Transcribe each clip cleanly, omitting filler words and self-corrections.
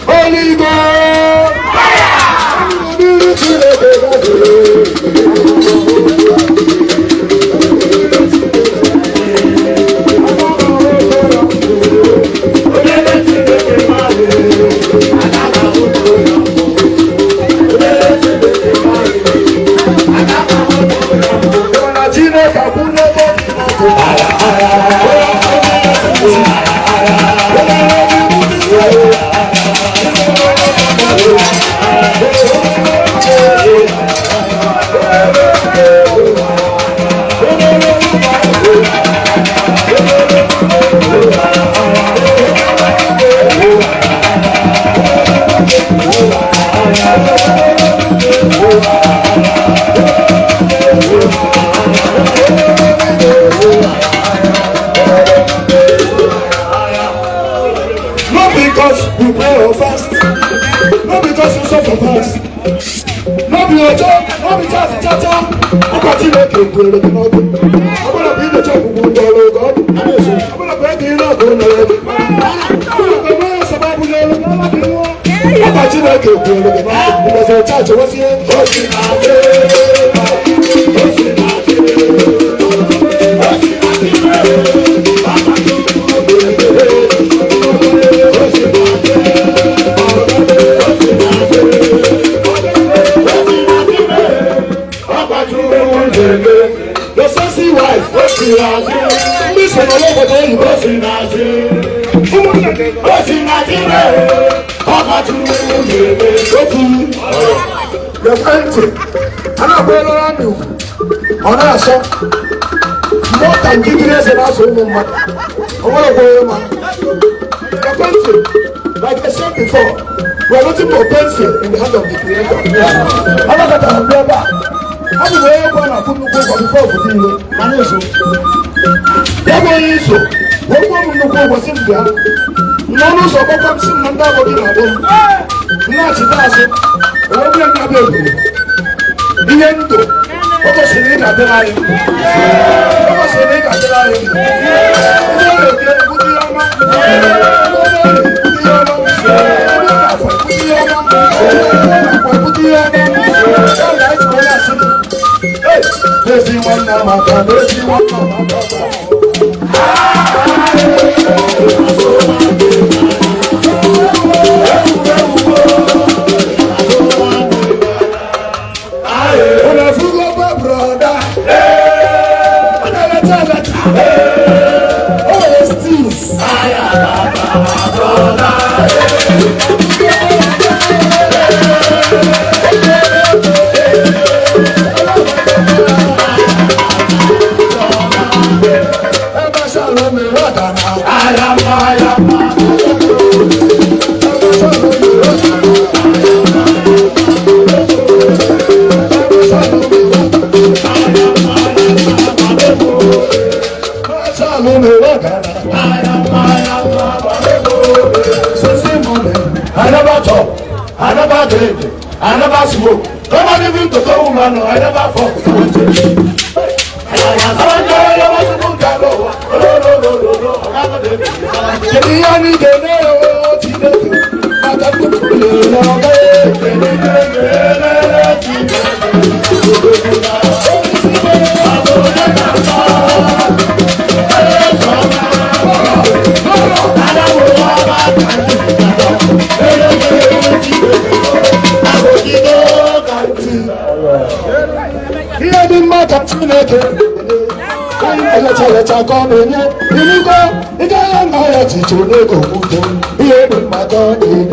Holy God, like I said before, we are looking for pencil in the hand of the Creator. Hey! Desi wana maka, desi wana maka. Una fugo pa broda. Oh, it's things. Brother. I never talk, I never drink, I never smoke. Come on, even to go woman, I never fuck. Here the matter to make it. Let's go, in it. You go, you don't know what to do. Here the matter in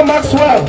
Maxwell,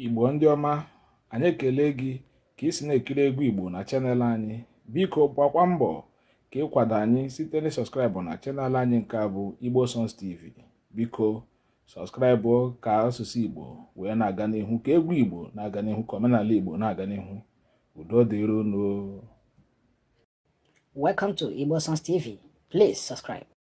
Igbo ndị ọma, anyị ekele gị ka ị si na-ekiri egwu Igbo na chanel anyị. Biko gbakwa mbọ ka ịkwado anyị site na sọskraịbụ na chanel anyị nke a bụ Igbo Songs TV. Biko sọskraịbụ ka asụsụ Igbo wee na-aga n'ihu, ka egwu Igbo na-aga n'ihu, ka omenala Igbo na-aga n'ihu. Udo dịrị unu. Welcome to Igbo Songs TV. Please subscribe.